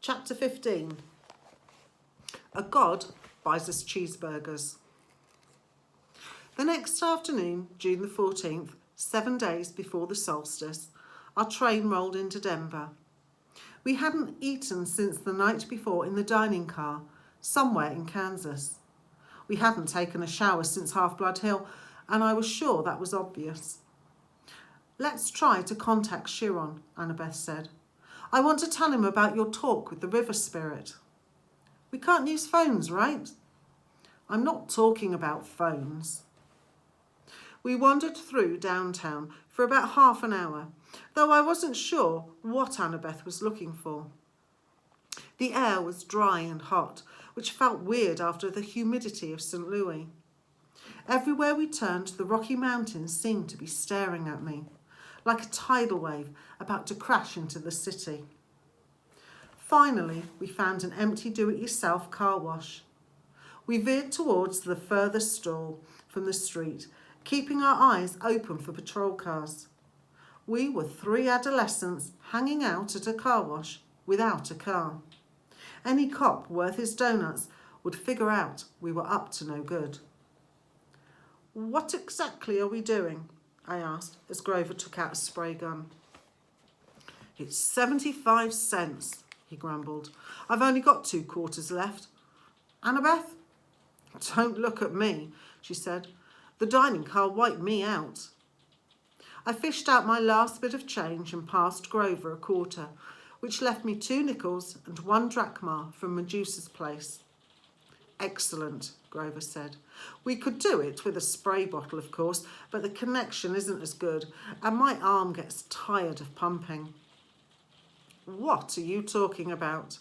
Chapter 15. A God buys us cheeseburgers. The next afternoon, June the 14th, 7 days before the solstice, our train rolled into Denver. We hadn't eaten since the night before in the dining car, somewhere in Kansas. We hadn't taken a shower since Half-Blood Hill, and I was sure that was obvious. "Let's try to contact Chiron," Annabeth said. "I want to tell him about your talk with the river spirit." "We can't use phones, right?" "I'm not talking about phones." We wandered through downtown for about half an hour, though I wasn't sure what Annabeth was looking for. The air was dry and hot, which felt weird after the humidity of St. Louis. Everywhere we turned, the Rocky Mountains seemed to be staring at me, like a tidal wave about to crash into the city. Finally, we found an empty do-it-yourself car wash. We veered towards the furthest stall from the street, keeping our eyes open for patrol cars. We were 3 adolescents hanging out at a car wash without a car. Any cop worth his donuts would figure out we were up to no good. "What exactly are we doing?" I asked as Grover took out a spray gun. "It's 75 cents, he grumbled. "I've only got 2 quarters left. Annabeth?" "Don't look at me," she said. "The dining car wiped me out." I fished out my last bit of change and passed Grover a quarter, which left me 2 nickels and 1 drachma from Medusa's place. "Excellent," Grover said. "We could do it with a spray bottle, of course, but the connection isn't as good, and my arm gets tired of pumping." "What are you talking about?"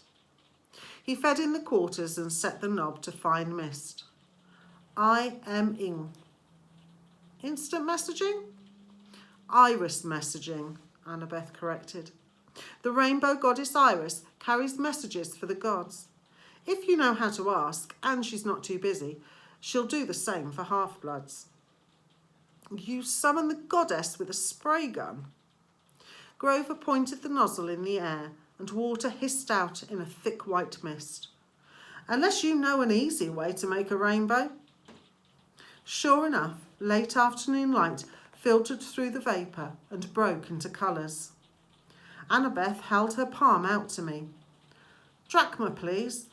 He fed in the quarters and set the knob to fine mist. "I am in." "Instant messaging?" "Iris messaging," Annabeth corrected. "The rainbow goddess Iris carries messages for the gods. If you know how to ask, and she's not too busy, she'll do the same for half-bloods." "You summon the goddess with a spray gun?" Grover pointed the nozzle in the air and water hissed out in a thick white mist. "Unless you know an easy way to make a rainbow." Sure enough, late afternoon light filtered through the vapour and broke into colours. Annabeth held her palm out to me. "Drachma, please."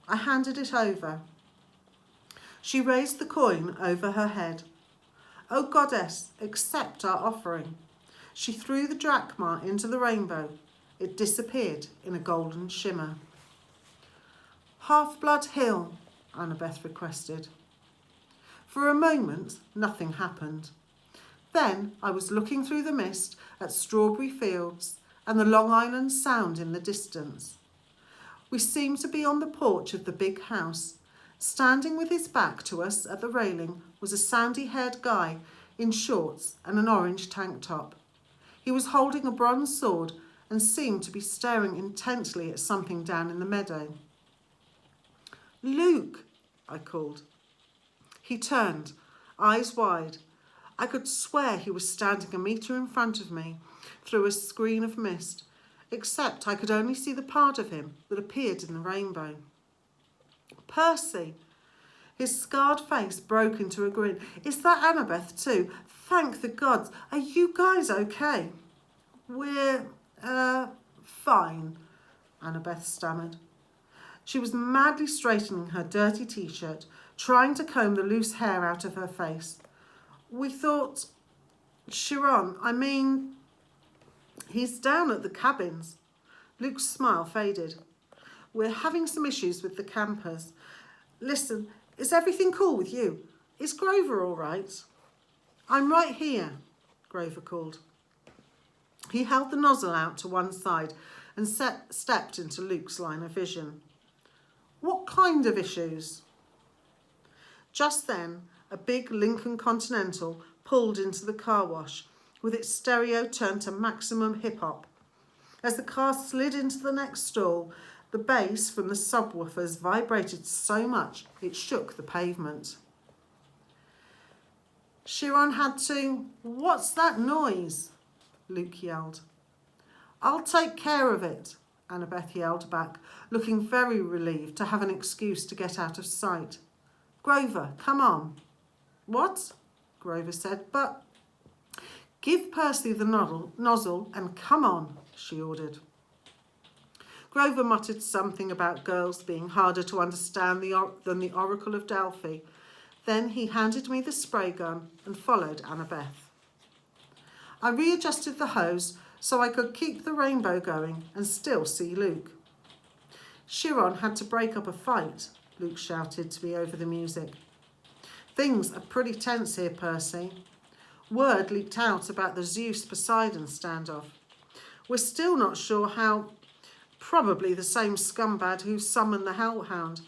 I handed it over. She raised the coin over her head. "O goddess, accept our offering." She threw the drachma into the rainbow. It disappeared in a golden shimmer. "Half-Blood Hill," Annabeth requested. For a moment, nothing happened. Then I was looking through the mist at strawberry fields and the Long Island Sound in the distance. We seemed to be on the porch of the big house. Standing with his back to us at the railing was a sandy-haired guy in shorts and an orange tank top. He was holding a bronze sword and seemed to be staring intently at something down in the meadow. "Luke," I called. He turned, eyes wide. I could swear he was standing a metre in front of me through a screen of mist, except I could only see the part of him that appeared in the rainbow. "Percy!" His scarred face broke into a grin. "Is that Annabeth too? Thank the gods. Are you guys okay?" "We're, fine," Annabeth stammered. She was madly straightening her dirty t-shirt, trying to comb the loose hair out of her face. "We thought... Chiron, I mean... he's down at the cabins." Luke's smile faded. "We're having some issues with the campers. Listen, is everything cool with you? Is Grover all right?" "I'm right here," Grover called. He held the nozzle out to one side and stepped into Luke's line of vision. "What kind of issues?" Just then, a big Lincoln Continental pulled into the car wash, with its stereo turned to maximum hip-hop. As the car slid into the next stall, the bass from the subwoofers vibrated so much it shook the pavement. Chiron had to... "What's that noise?" Luke yelled. "I'll take care of it," Annabeth yelled back, looking very relieved to have an excuse to get out of sight. Grover, come on. What? Grover said, but... Give Percy the nozzle and come on, she ordered. Grover muttered something about girls being harder to understand than the Oracle of Delphi. Then he handed me the spray gun and followed Annabeth. I readjusted the hose so I could keep the rainbow going and still see Luke. Chiron had to break up a fight, Luke shouted to me over the music. Things are pretty tense here, Percy. Word leaked out about the Zeus-Poseidon standoff. We're still not sure how. Probably the same scumbag who summoned the Hellhound.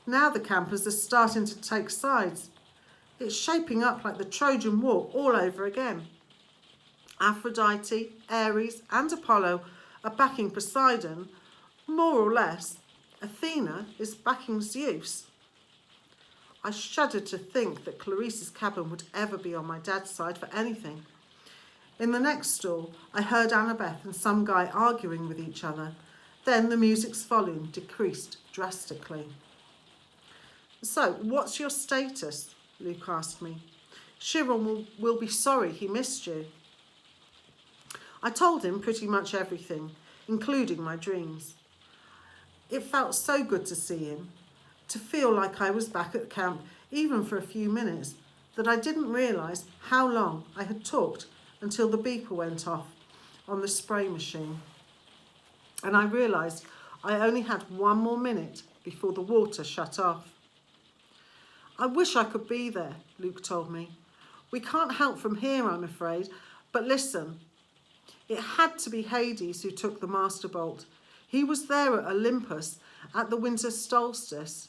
Now the campers are starting to take sides. It's shaping up like the Trojan War all over again. Aphrodite, Ares and Apollo are backing Poseidon, more or less. Athena is backing Zeus. I shuddered to think that Clarice's cabin would ever be on my dad's side for anything. In the next stall, I heard Annabeth and some guy arguing with each other. Then the music's volume decreased drastically. So, what's your status? Luke asked me. Chiron will be sorry he missed you. I told him pretty much everything, including my dreams. It felt so good to see him, to feel like I was back at camp, even for a few minutes, that I didn't realise how long I had talked until the beeper went off on the spray machine. And I realised I only had 1 more minute before the water shut off. I wish I could be there, Luke told me. We can't help from here, I'm afraid, but listen. It had to be Hades who took the Master Bolt. He was there at Olympus at the winter solstice.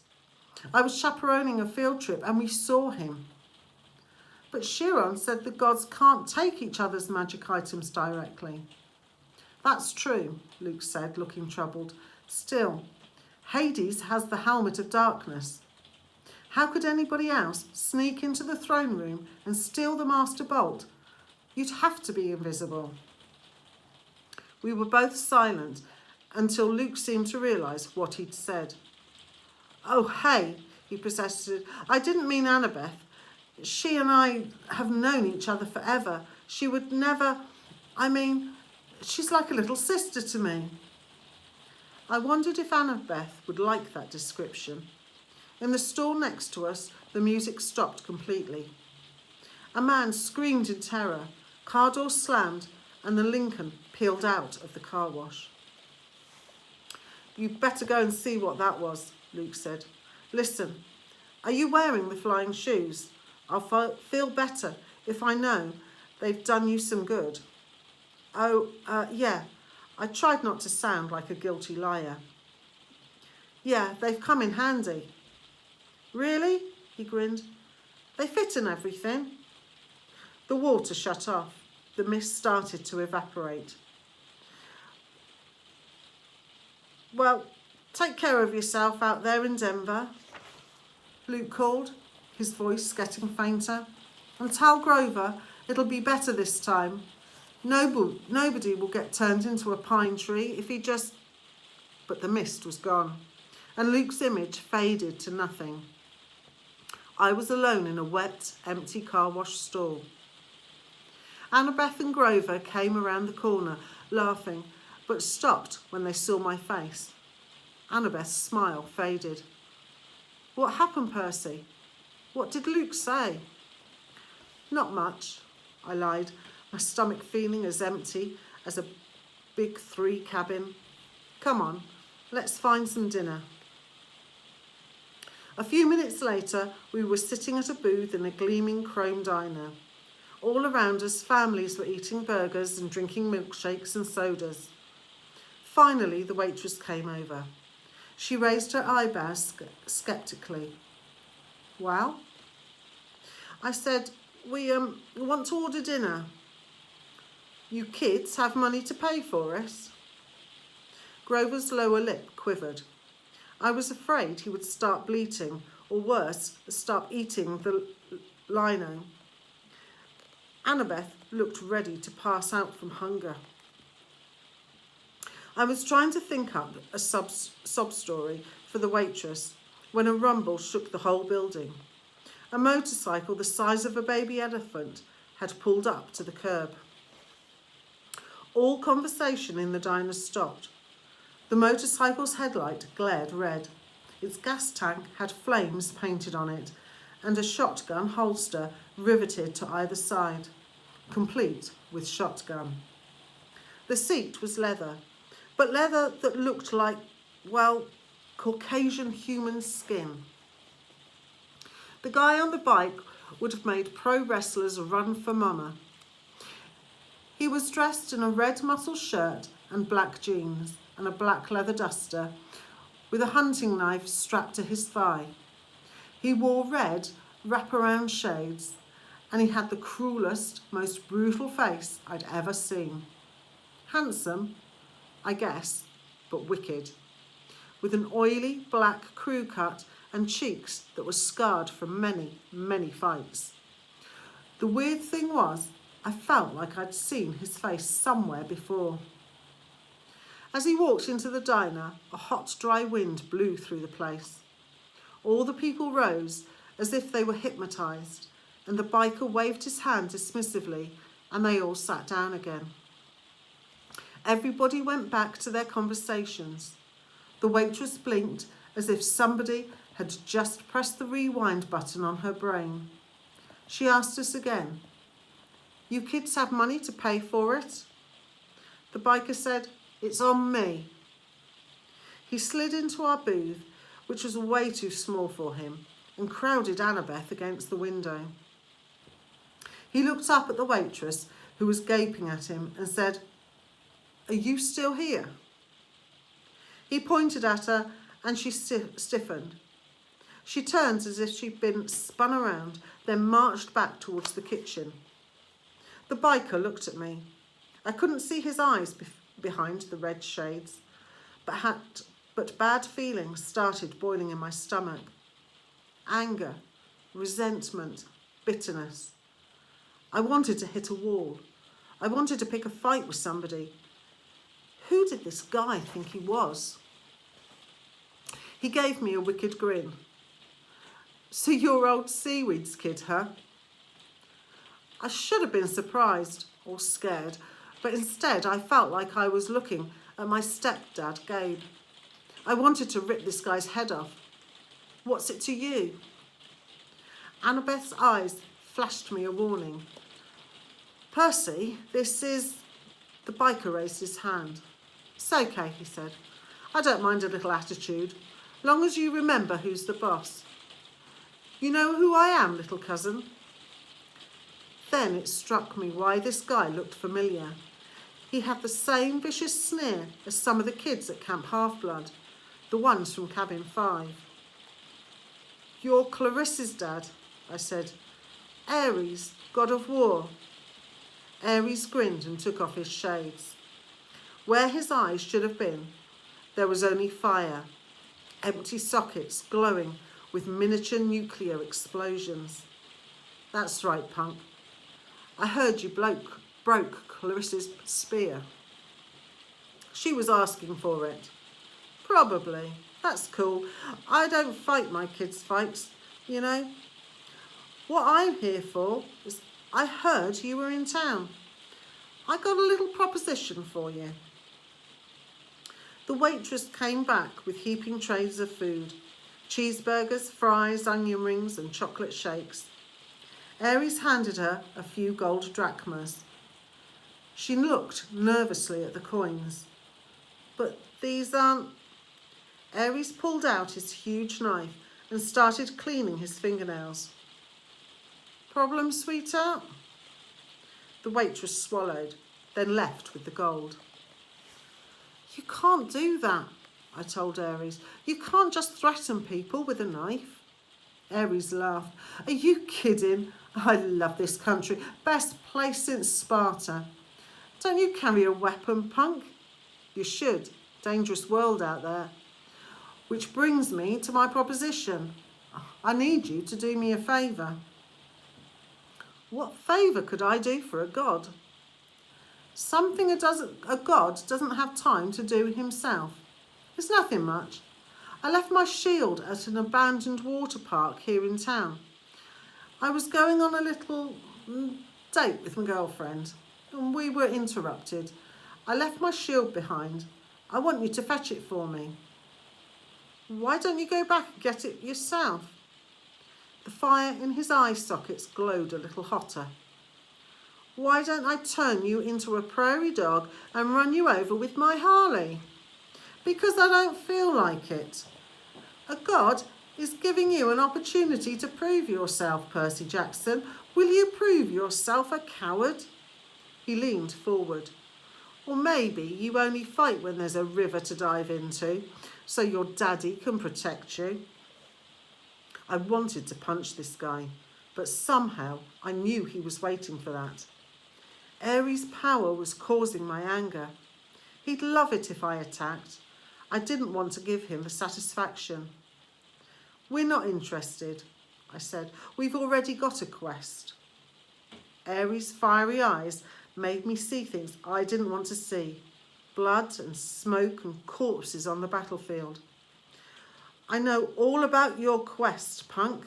I was chaperoning a field trip and we saw him. But Chiron said the gods can't take each other's magic items directly. That's true, Luke said, looking troubled. Still, Hades has the helmet of darkness. How could anybody else sneak into the throne room and steal the Master Bolt? You'd have to be invisible. We were both silent until Luke seemed to realise what he'd said. Oh, hey, he protested. I didn't mean Annabeth. She and I have known each other forever. She would never... she's like a little sister to me. I wondered if Annabeth would like that description. In the stall next to us, the music stopped completely. A man screamed in terror, car door slammed, and the Lincoln peeled out of the car wash. You'd better go and see what that was, Luke said. Listen, are you wearing the flying shoes? I'll feel better if I know they've done you some good. Yeah, I tried not to sound like a guilty liar. Yeah, they've come in handy. Really? He grinned. They fit and everything. The water shut off. The mist started to evaporate. Well, take care of yourself out there in Denver, Luke called, his voice getting fainter. And tell Grover it'll be better this time. Nobody will get turned into a pine tree if he just... But the mist was gone, and Luke's image faded to nothing. I was alone in a wet, empty car wash stall. Annabeth and Grover came around the corner, laughing, but stopped when they saw my face. Annabeth's smile faded. What happened, Percy? What did Luke say? Not much, I lied, my stomach feeling as empty as a big 3 cabin. Come on, let's find some dinner. A few minutes later, we were sitting at a booth in a gleaming chrome diner. All around us, families were eating burgers and drinking milkshakes and sodas. Finally, the waitress came over. She raised her eyebrows sceptically. Well? I said, we want to order dinner. You kids have money to pay for us? Grover's lower lip quivered. I was afraid he would start bleating, or worse, start eating the lino. Annabeth looked ready to pass out from hunger. I was trying to think up a sob story for the waitress when a rumble shook the whole building. A motorcycle the size of a baby elephant had pulled up to the curb. All conversation in the diner stopped. The motorcycle's headlight glared red. Its gas tank had flames painted on it, and a shotgun holster riveted to either side, complete with shotgun. The seat was leather, but leather that looked like, well, Caucasian human skin. The guy on the bike would have made pro wrestlers run for mama. He was dressed in a red muscle shirt and black jeans and a black leather duster with a hunting knife strapped to his thigh. He wore red wraparound shades and he had the cruelest, most brutal face I'd ever seen. Handsome, I guess, but wicked, with an oily black crew cut and cheeks that were scarred from many, many fights. The weird thing was, I felt like I'd seen his face somewhere before. As he walked into the diner, a hot, dry wind blew through the place. All the people rose as if they were hypnotised, and the biker waved his hand dismissively, and they all sat down again. Everybody went back to their conversations. The waitress blinked as if somebody had just pressed the rewind button on her brain. She asked us again, "You kids have money to pay for it?" The biker said, "It's on me." He slid into our booth, which was way too small for him, and crowded Annabeth against the window. He looked up at the waitress, who was gaping at him, and said, "Are you still here?" He pointed at her, and she stiffened. She turned as if she'd been spun around, then marched back towards the kitchen. The biker looked at me. I couldn't see his eyes behind the red shades, but bad feelings started boiling in my stomach. Anger, resentment, bitterness. I wanted to hit a wall. I wanted to pick a fight with somebody. Who did this guy think he was? He gave me a wicked grin. "So you're old Seaweed's kid, huh?" I should have been surprised or scared, but instead I felt like I was looking at my stepdad, Gabe. I wanted to rip this guy's head off. "What's it to you?" Annabeth's eyes flashed me a warning. "Percy, this is..." The biker raised his hand. "It's okay," he said. "I don't mind a little attitude, long as you remember who's the boss. You know who I am, little cousin?" Then it struck me why this guy looked familiar. He had the same vicious sneer as some of the kids at Camp Half-Blood, the ones from Cabin 5. "You're Clarissa's dad," I said. "Ares, god of war." Ares grinned and took off his shades. Where his eyes should have been, there was only fire, empty sockets glowing with miniature nuclear explosions. "That's right, punk. I heard you broke Clarissa's spear." "She was asking for it." "Probably. That's cool. I don't fight my kids' fights, you know. What I'm here for is I heard you were in town. I got a little proposition for you." The waitress came back with heaping trays of food, cheeseburgers, fries, onion rings and chocolate shakes. Ares handed her a few gold drachmas. She looked nervously at the coins. "But these aren't..." Ares pulled out his huge knife and started cleaning his fingernails. "Problem, sweetheart?" The waitress swallowed, then left with the gold. "You can't do that," I told Ares. "You can't just threaten people with a knife." Ares laughed. "Are you kidding? I love this country. Best place since Sparta. Don't you carry a weapon, punk?" "You should. Dangerous world out there. Which brings me to my proposition. I need you to do me a favour." "What favour could I do for a god?" Something a god doesn't have time to do himself. It's nothing much. I left my shield at an abandoned water park here in town. I was going on a little date with my girlfriend and we were interrupted. I left my shield behind. I want you to fetch it for me. Why don't you go back and get it yourself? The fire in his eye sockets glowed a little hotter. Why don't I turn you into a prairie dog and run you over with my Harley? Because I don't feel like it. A god is giving you an opportunity to prove yourself, Percy Jackson. Will you prove yourself a coward? He leaned forward. Or maybe you only fight when there's a river to dive into, so your daddy can protect you. I wanted to punch this guy, but somehow I knew he was waiting for that. Ares' power was causing my anger. He'd love it if I attacked. I didn't want to give him the satisfaction. We're not interested, I said. We've already got a quest. Ares' fiery eyes made me see things I didn't want to see. Blood and smoke and corpses on the battlefield. I know all about your quest, punk.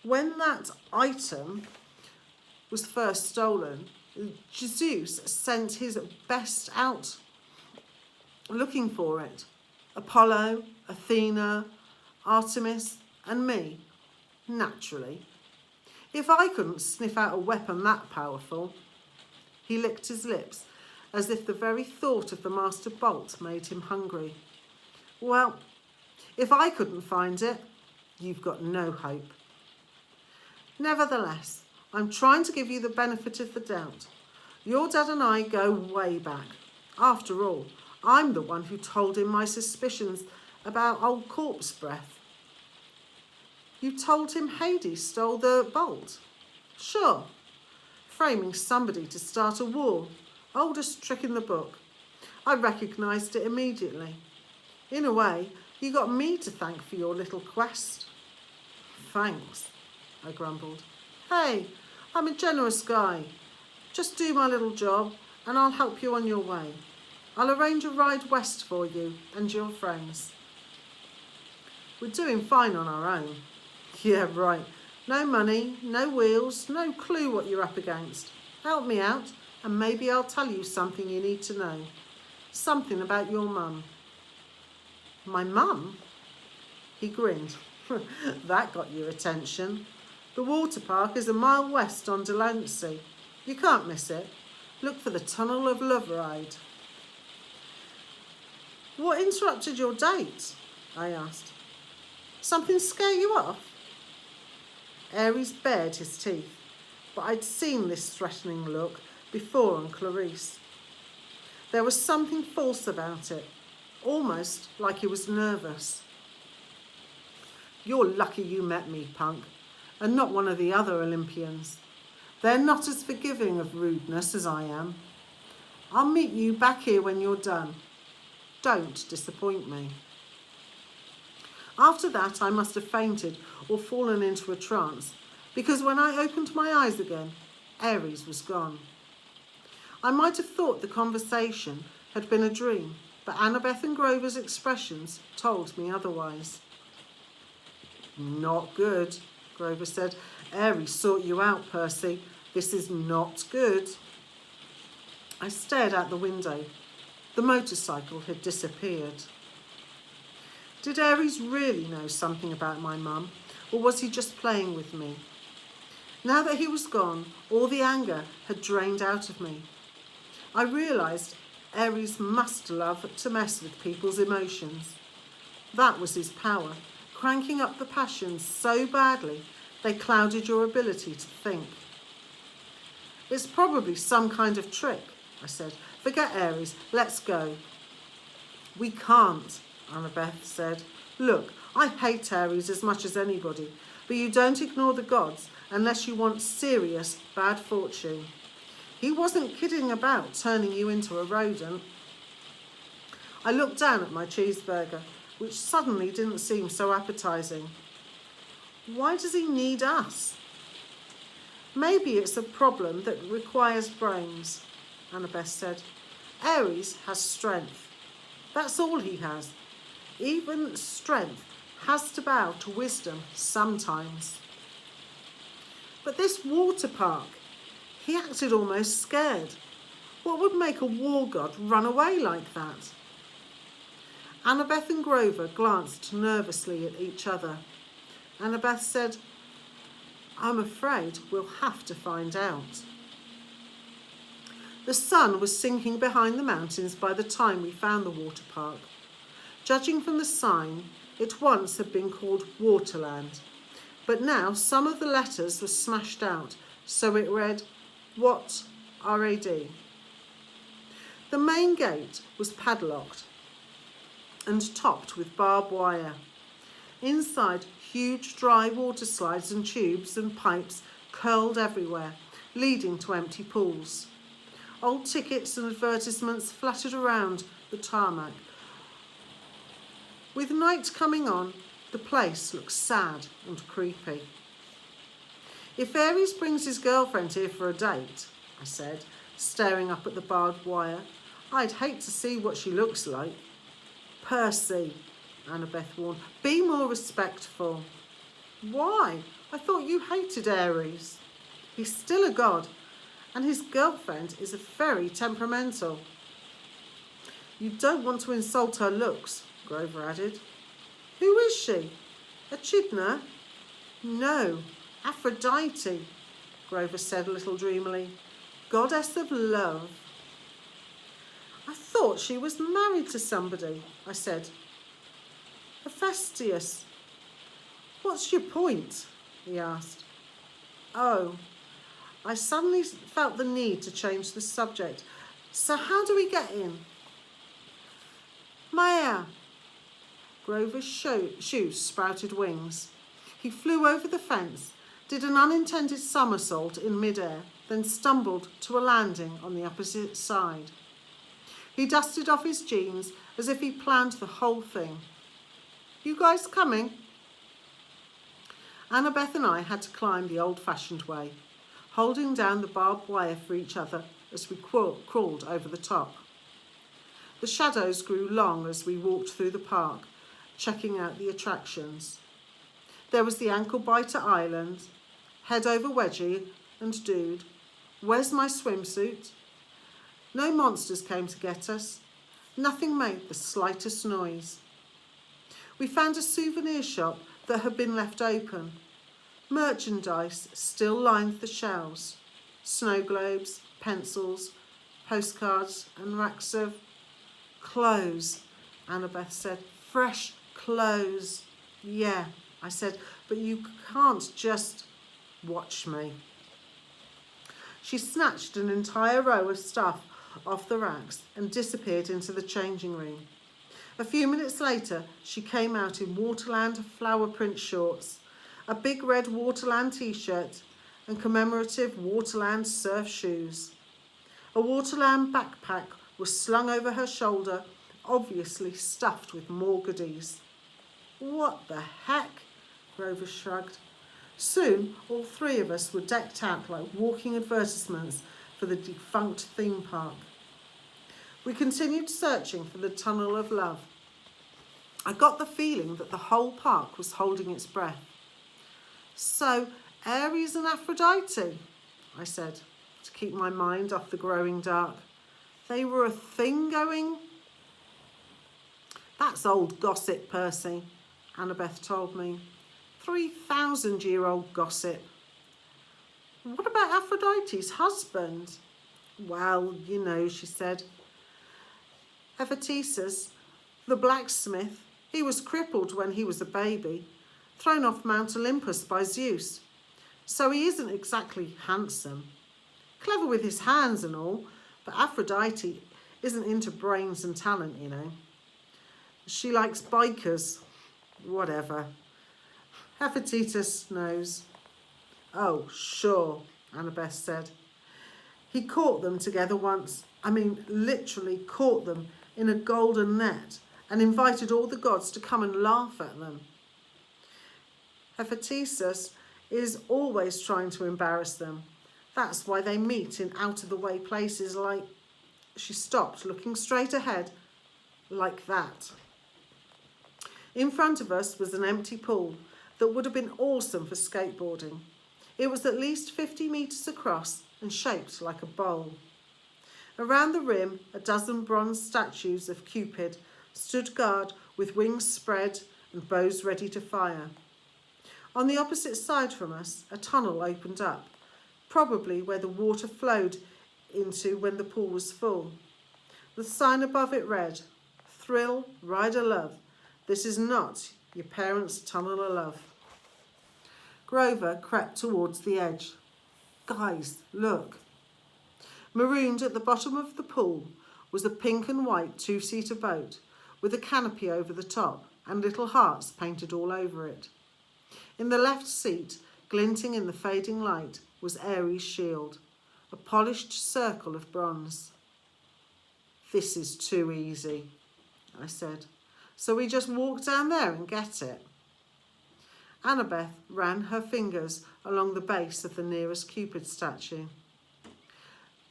When that item was first stolen, Zeus sent his best out looking for it. Apollo, Athena, Artemis and me, naturally. If I couldn't sniff out a weapon that powerful. He licked his lips as if the very thought of the master bolt made him hungry. Well, if I couldn't find it, you've got no hope. Nevertheless, I'm trying to give you the benefit of the doubt. Your dad and I go way back. After all, I'm the one who told him my suspicions about old corpse breath. You told him Hades stole the bolt? Sure. Framing somebody to start a war. Oldest trick in the book. I recognised it immediately. In a way, you got me to thank for your little quest. Thanks, I grumbled. Hey, I'm a generous guy. Just do my little job and I'll help you on your way. I'll arrange a ride west for you and your friends. We're doing fine on our own. Yeah, right. No money, no wheels, no clue what you're up against. Help me out and maybe I'll tell you something you need to know. Something about your mum. My mum? He grinned. That got your attention. The water park is a mile west on Delancey. You can't miss it. Look for the Tunnel of Love ride. What interrupted your date? I asked. Something scare you off? Ares bared his teeth, but I'd seen this threatening look before on Clarice. There was something false about it, almost like he was nervous. You're lucky you met me, punk, and not one of the other Olympians. They're not as forgiving of rudeness as I am. I'll meet you back here when you're done. Don't disappoint me. After that, I must have fainted or fallen into a trance, because when I opened my eyes again, Ares was gone. I might have thought the conversation had been a dream, but Annabeth and Grover's expressions told me otherwise. Not good, Grover said. Ares sought you out, Percy. This is not good. I stared out the window. The motorcycle had disappeared. Did Ares really know something about my mum, or was he just playing with me? Now that he was gone, all the anger had drained out of me. I realised Ares must love to mess with people's emotions. That was his power, cranking up the passions so badly they clouded your ability to think. It's probably some kind of trick, I said. Forget Ares, let's go. We can't, Annabeth said. Look, I hate Ares as much as anybody, but you don't ignore the gods unless you want serious bad fortune. He wasn't kidding about turning you into a rodent. I looked down at my cheeseburger, which suddenly didn't seem so appetising. Why does he need us? Maybe it's a problem that requires brains. Annabeth said. Aries has strength. That's all he has. Even strength has to bow to wisdom sometimes. But this water park, he acted almost scared. What would make a war god run away like that? Annabeth and Grover glanced nervously at each other. Annabeth said, I'm afraid we'll have to find out. The sun was sinking behind the mountains by the time we found the water park. Judging from the sign, it once had been called Waterland, but now some of the letters were smashed out, so it read, What R-A-D. The main gate was padlocked and topped with barbed wire. Inside, huge dry water slides and tubes and pipes curled everywhere, leading to empty pools. Old tickets and advertisements fluttered around the tarmac. With night coming on, the place looked sad and creepy. If Aries brings his girlfriend here for a date, I said, staring up at the barbed wire, I'd hate to see what she looks like. Percy, Annabeth warned, be more respectful. Why? I thought you hated Aries. He's still a god, and his girlfriend is very temperamental. You don't want to insult her looks, Grover added. Who is she? Echidna? No, Aphrodite, Grover said a little dreamily. Goddess of love. I thought she was married to somebody, I said. Hephaestus. What's your point? He asked. Oh, I suddenly felt the need to change the subject. So how do we get in? Maya. Grover's shoes sprouted wings. He flew over the fence, did an unintended somersault in midair, then stumbled to a landing on the opposite side. He dusted off his jeans as if he planned the whole thing. You guys coming? Annabeth and I had to climb the old-fashioned way, holding down the barbed wire for each other as we crawled over the top. The shadows grew long as we walked through the park, checking out the attractions. There was the ankle-biter island, head over wedgie and dude, where's my swimsuit? No monsters came to get us. Nothing made the slightest noise. We found a souvenir shop that had been left open. Merchandise still lined the shelves. Snow globes, pencils, postcards and racks of clothes, Annabeth said. Fresh clothes. Yeah, I said, but you can't just watch me. She snatched an entire row of stuff off the racks and disappeared into the changing room. A few minutes later, she came out in Waterland flower print shorts, a big red Waterland t-shirt and commemorative Waterland surf shoes. A Waterland backpack was slung over her shoulder, obviously stuffed with more goodies. What the heck? Grover shrugged. Soon, all three of us were decked out like walking advertisements for the defunct theme park. We continued searching for the Tunnel of Love. I got the feeling that the whole park was holding its breath. So, Aries and Aphrodite, I said, to keep my mind off the growing dark. They were a thing going? That's old gossip, Percy, Annabeth told me. 3,000-year-old gossip. What about Aphrodite's husband? Well, you know, she said. Hephaestus, the blacksmith, he was crippled when he was a baby, thrown off Mount Olympus by Zeus. So he isn't exactly handsome. Clever with his hands and all, but Aphrodite isn't into brains and talent, you know. She likes bikers. Whatever. Hephaestus knows. Oh, sure, Annabeth said. He caught them together once. I mean, literally caught them in a golden net and invited all the gods to come and laugh at them. Hephaestus is always trying to embarrass them. That's why they meet in out-of-the-way places like She stopped, looking straight ahead, like that. In front of us was an empty pool that would have been awesome for skateboarding. It was at least 50 metres across and shaped like a bowl. Around the rim, a dozen bronze statues of Cupid stood guard with wings spread and bows ready to fire. On the opposite side from us, a tunnel opened up, probably where the water flowed into when the pool was full. The sign above it read, "Thrill, Rider Love. This is not your parents' tunnel of love." Grover crept towards the edge. "Guys, look." Marooned at the bottom of the pool was a pink and white two-seater boat with a canopy over the top and little hearts painted all over it. In the left seat, glinting in the fading light, was Ares' shield, a polished circle of bronze. "This is too easy," I said. "So we just walk down there and get it?" Annabeth ran her fingers along the base of the nearest Cupid statue.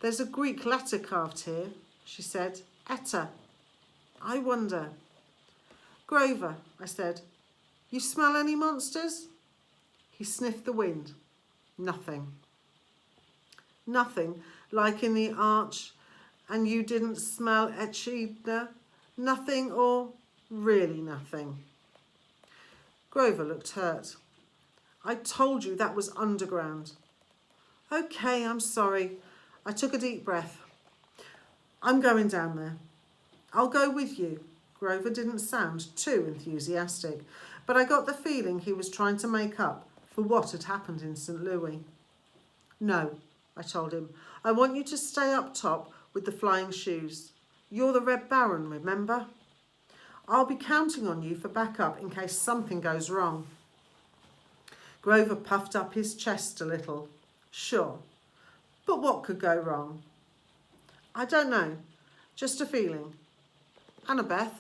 "There's a Greek letter carved here," she said. "Eta. I wonder." "Grover," I said, "you smell any monsters?" He sniffed the wind. "Nothing." "Nothing, like in the arch, and you didn't smell echidna? Nothing, or really nothing?" Grover looked hurt. "I told you that was underground." "Okay, I'm sorry." I took a deep breath. "I'm going down there." "I'll go with you." Grover didn't sound too enthusiastic, but I got the feeling he was trying to make up for what had happened in St. Louis. "No," I told him. "I want you to stay up top with the flying shoes. You're the Red Baron, remember? I'll be counting on you for backup in case something goes wrong." Grover puffed up his chest a little. "Sure. But what could go wrong?" "I don't know. Just a feeling. Annabeth,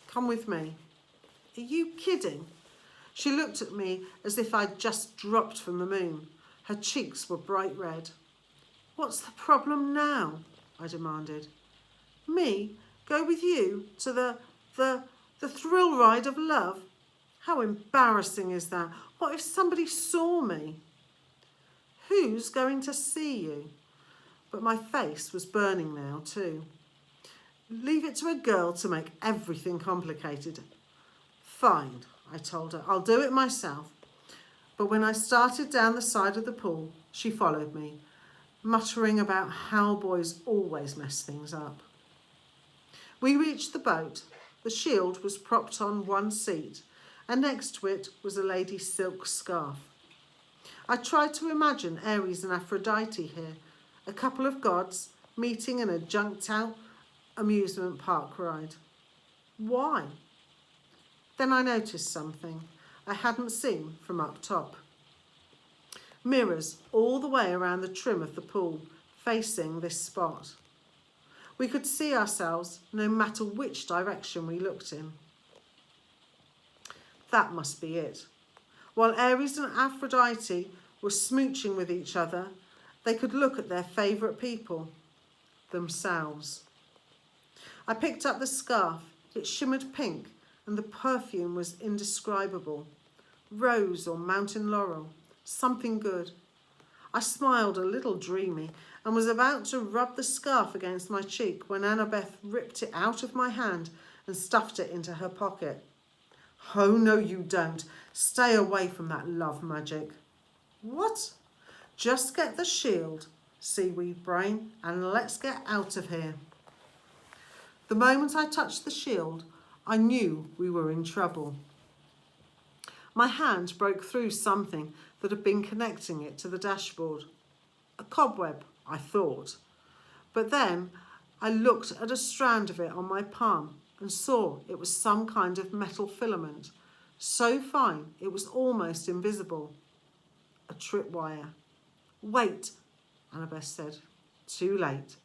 come with me." "Are you kidding?" She looked at me as if I'd just dropped from the moon. Her cheeks were bright red. "What's the problem now?" I demanded. "Me? Go with you to the thrill ride of love? How embarrassing is that? What if somebody saw me?" "Who's going to see you?" But my face was burning now too. "Leave it to a girl to make everything complicated." "Fine," I told her. "I'll do it myself." But when I started down the side of the pool, she followed me, muttering about how boys always mess things up. We reached the boat. The shield was propped on one seat, and next to it was a lady's silk scarf. I tried to imagine Ares and Aphrodite here, a couple of gods meeting in a junked-out amusement park ride. Why? Then I noticed something I hadn't seen from up top. Mirrors all the way around the trim of the pool, facing this spot. We could see ourselves no matter which direction we looked in. That must be it. While Ares and Aphrodite were smooching with each other, they could look at their favourite people, themselves. I picked up the scarf. It shimmered pink and the perfume was indescribable. Rose or mountain laurel, something good. I smiled a little dreamy and was about to rub the scarf against my cheek when Annabeth ripped it out of my hand and stuffed it into her pocket. "Oh, no, you don't. Stay away from that love magic." "What?" "Just get the shield, seaweed brain, and let's get out of here." The moment I touched the shield, I knew we were in trouble. My hand broke through something that had been connecting it to the dashboard. A cobweb, I thought. But then I looked at a strand of it on my palm and saw it was some kind of metal filament, so fine it was almost invisible. A tripwire. "Wait," Annabeth said. Too late.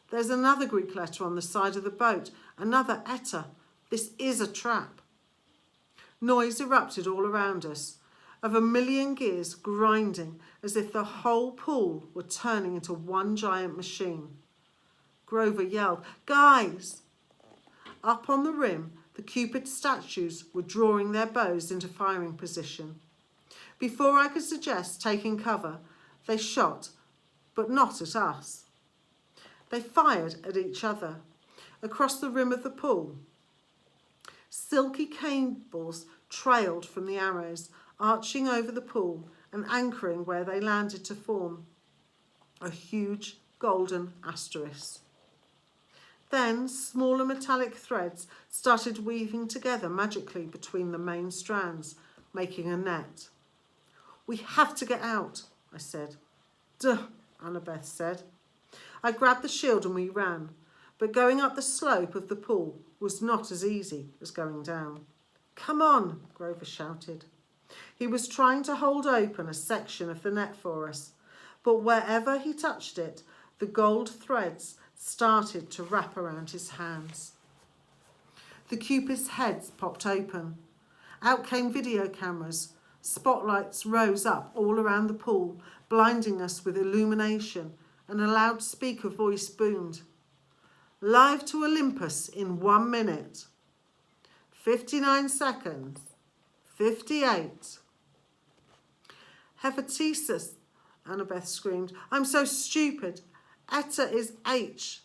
"There's another Greek letter on the side of the boat, another eta. This is a trap." Noise erupted all around us, of a million gears grinding as if the whole pool were turning into one giant machine. Grover yelled, "Guys!" Up on the rim, the Cupid statues were drawing their bows into firing position. Before I could suggest taking cover, they shot, but not at us. They fired at each other, across the rim of the pool. Silky cables trailed from the arrows, arching over the pool and anchoring where they landed to form a huge golden asterisk. Then smaller metallic threads started weaving together magically between the main strands, making a net. "We have to get out," I said. "Duh," Annabeth said. I grabbed the shield and we ran, but going up the slope of the pool was not as easy as going down. "Come on," Grover shouted. He was trying to hold open a section of the net for us, but wherever he touched it, the gold threads started to wrap around his hands. The Cupid's heads popped open. Out came video cameras. Spotlights rose up all around the pool, blinding us with illumination, and a loudspeaker voice boomed. "Live to Olympus in 1 minute. 59 seconds. 58. "Hephaestus," Annabeth screamed. "I'm so stupid. Eta is H.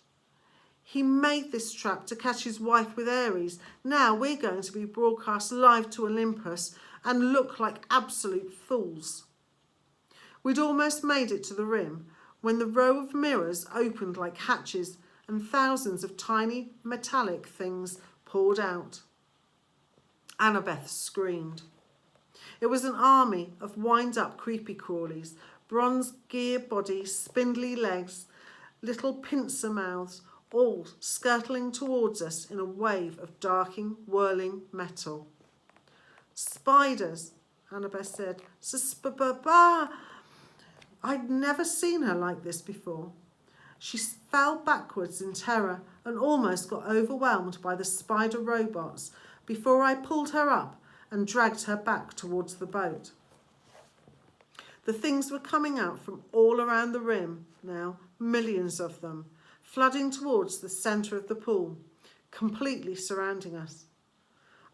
He made this trap to catch his wife with Ares. Now we're going to be broadcast live to Olympus and look like absolute fools." We'd almost made it to the rim when the row of mirrors opened like hatches and thousands of tiny metallic things poured out. Annabeth screamed. It was an army of wind-up creepy crawlies, bronze gear bodies, spindly legs, little pincer mouths, all skirtling towards us in a wave of darking, whirling metal. "Spiders," Annabeth said. "S-s-b-b-ba." I'd never seen her like this before. She fell backwards in terror and almost got overwhelmed by the spider robots before I pulled her up and dragged her back towards the boat. The things were coming out from all around the rim now, millions of them, flooding towards the centre of the pool, completely surrounding us.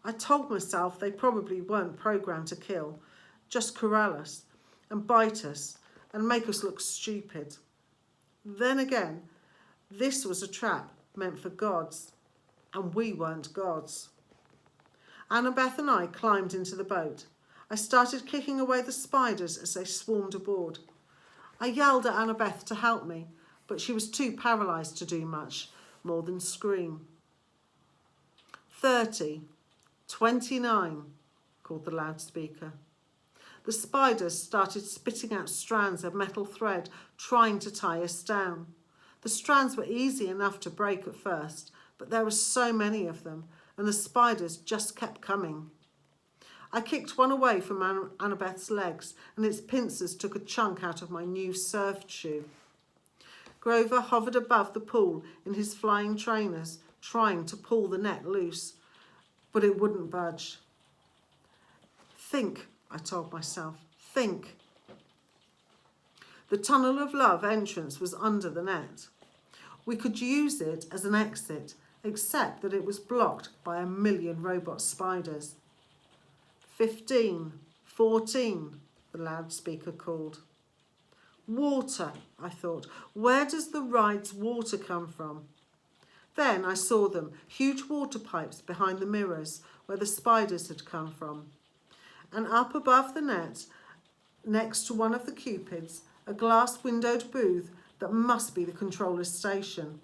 I told myself they probably weren't programmed to kill, just corral us and bite us and make us look stupid. Then again, this was a trap meant for gods, and we weren't gods. Annabeth and I climbed into the boat. I started kicking away the spiders as they swarmed aboard. I yelled at Annabeth to help me, but she was too paralysed to do much more than scream. 30, 29, called the loudspeaker. The spiders started spitting out strands of metal thread, trying to tie us down. The strands were easy enough to break at first, but there were so many of them, and the spiders just kept coming. I kicked one away from Annabeth's legs, and its pincers took a chunk out of my new surf shoe. Grover hovered above the pool in his flying trainers, trying to pull the net loose, but it wouldn't budge. "Think," I told myself, "think." The Tunnel of Love entrance was under the net. We could use it as an exit, except that it was blocked by 1,000,000 robot spiders. 15, 14, the loudspeaker called. "Water," I thought. "Where does the ride's water come from?" Then I saw them, huge water pipes behind the mirrors where the spiders had come from. And up above the net, next to one of the Cupids, a glass-windowed booth that must be the controller's station.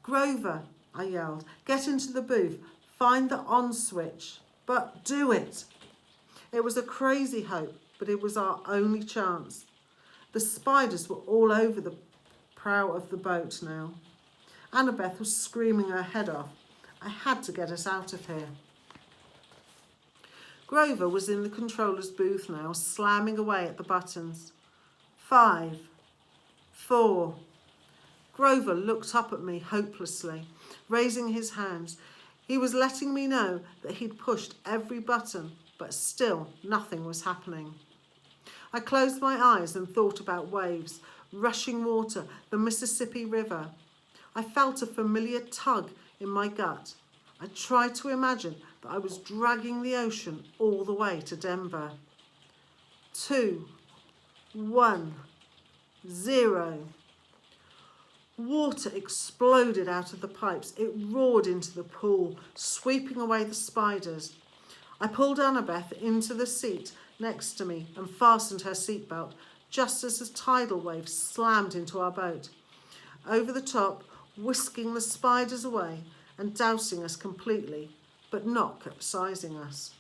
"Grover," I yelled, "get into the booth, find the on switch, but do it." It was a crazy hope, but it was our only chance. The spiders were all over the prow of the boat now. Annabeth was screaming her head off. I had to get us out of here. Grover was in the controller's booth now, slamming away at the buttons. 5, 4. Grover looked up at me hopelessly, raising his hands. He was letting me know that he'd pushed every button, but still nothing was happening. I closed my eyes and thought about waves, rushing water, the Mississippi River. I felt a familiar tug in my gut. I tried to imagine that I was dragging the ocean all the way to Denver. 2, 1, 0. Water exploded out of the pipes. It roared into the pool, sweeping away the spiders. I pulled Annabeth into the seat next to me and fastened her seatbelt just as a tidal wave slammed into our boat, over the top, whisking the spiders away and dousing us completely, but not capsizing us.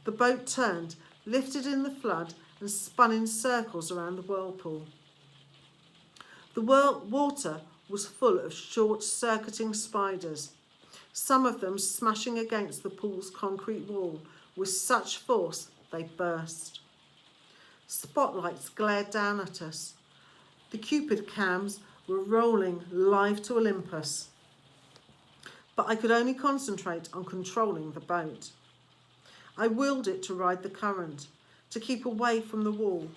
The boat turned, lifted in the flood, and spun in circles around the whirlpool. The water was full of short-circuiting spiders, some of them smashing against the pool's concrete wall with such force they burst. Spotlights glared down at us. The Cupid cams were rolling live to Olympus, but I could only concentrate on controlling the boat. I willed it to ride the current, to keep away from the wall.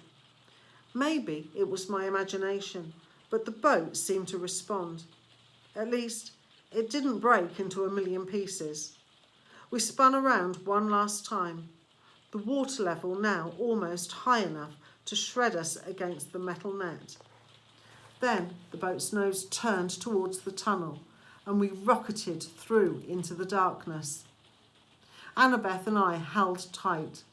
Maybe it was my imagination, but the boat seemed to respond. At least, it didn't break into a million pieces. We spun around one last time, the water level now almost high enough to shred us against the metal net. Then the boat's nose turned towards the tunnel, and we rocketed through into the darkness. Annabeth and I held tight,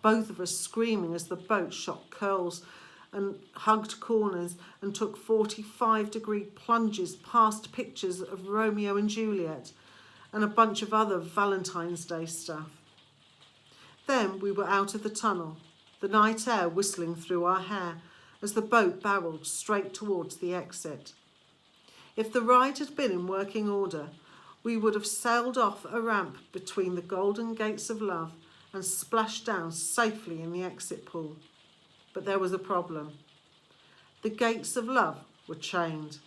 both of us screaming as the boat shot curls and hugged corners and took 45-degree plunges past pictures of Romeo and Juliet and a bunch of other Valentine's Day stuff. Then we were out of the tunnel, the night air whistling through our hair as the boat barreled straight towards the exit. If the ride had been in working order, we would have sailed off a ramp between the golden gates of love and splashed down safely in the exit pool. But there was a problem. The gates of love were chained.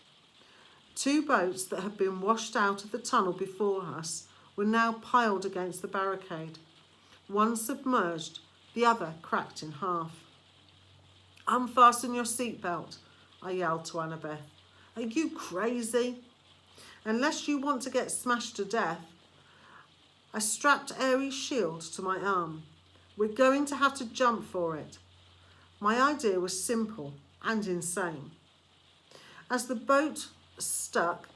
2 boats that had been washed out of the tunnel before us were now piled against the barricade. One submerged, the other cracked in half. "Unfasten your seatbelt," I yelled to Annabeth. "Are you crazy?" "Unless you want to get smashed to death." I strapped Aries' shield to my arm. "We're going to have to jump for it." My idea was simple and insane. As the boat struck,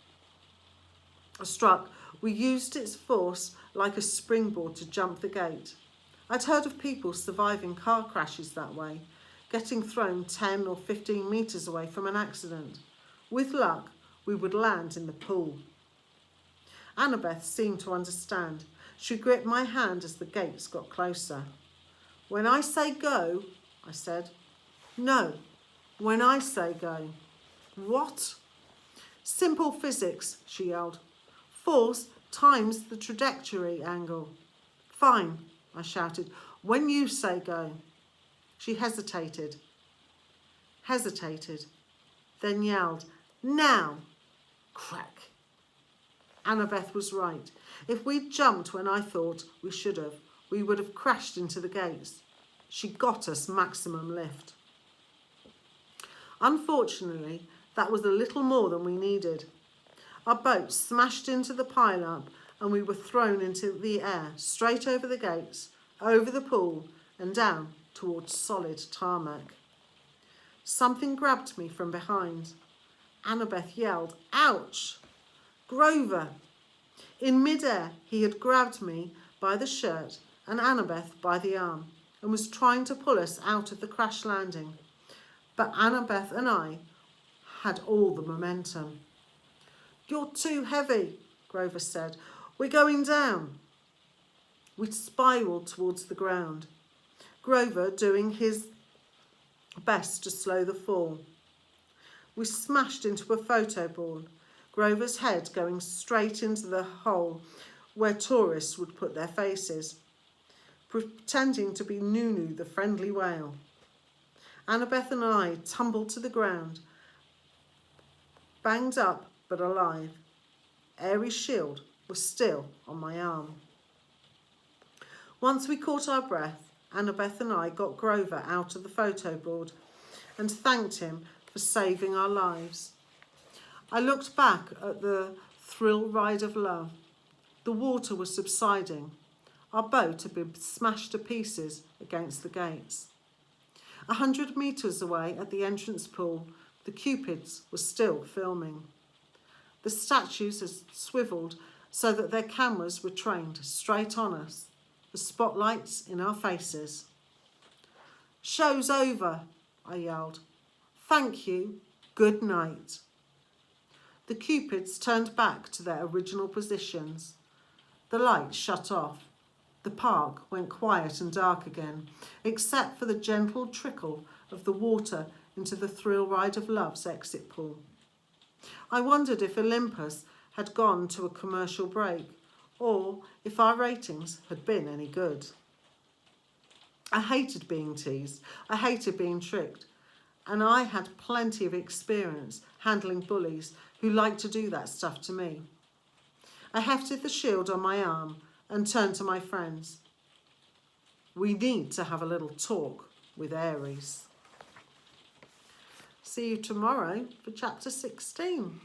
we used its force like a springboard to jump the gate. I'd heard of people surviving car crashes that way, getting thrown 10 or 15 metres away from an accident. With luck, we would land in the pool. Annabeth seemed to understand. She gripped my hand as the gates got closer. "When I say go," I said. "No, when I say go." "What?" "Simple physics," she yelled. "Force times the trajectory angle." "Fine," I shouted. "When you say go." She hesitated, then yelled, "Now!" Crack. Annabeth was right. If we'd jumped when I thought we should have, we would have crashed into the gates. She got us maximum lift. Unfortunately, that was a little more than we needed. Our boat smashed into the pile-up and we were thrown into the air, straight over the gates, over the pool and down towards solid tarmac. Something grabbed me from behind. Annabeth yelled, "Ouch!" Grover! In mid-air, he had grabbed me by the shirt and Annabeth by the arm and was trying to pull us out of the crash landing. But Annabeth and I had all the momentum. "You're too heavy," Grover said. "We're going down." We spiralled towards the ground, Grover doing his best to slow the fall. We smashed into a photo board, Grover's head going straight into the hole where tourists would put their faces, pretending to be Nunu the friendly whale. Annabeth and I tumbled to the ground, banged up but alive. Aries' shield was still on my arm. Once we caught our breath, Annabeth and I got Grover out of the photo board and thanked him for saving our lives. I looked back at the thrill ride of love. The water was subsiding. Our boat had been smashed to pieces against the gates. 100 metres away at the entrance pool, the Cupids were still filming. The statues had swivelled so that their cameras were trained straight on us, the spotlights in our faces. "Show's over," I yelled. "Thank you. Good night." The Cupids turned back to their original positions. The lights shut off. The park went quiet and dark again, except for the gentle trickle of the water into the thrill ride of love's exit pool. I wondered if Olympus had gone to a commercial break, or if our ratings had been any good. I hated being teased. I hated being tricked. And I had plenty of experience handling bullies who liked to do that stuff to me. I hefted the shield on my arm and turned to my friends. We need to have a little talk with Aries. See you tomorrow for chapter 16.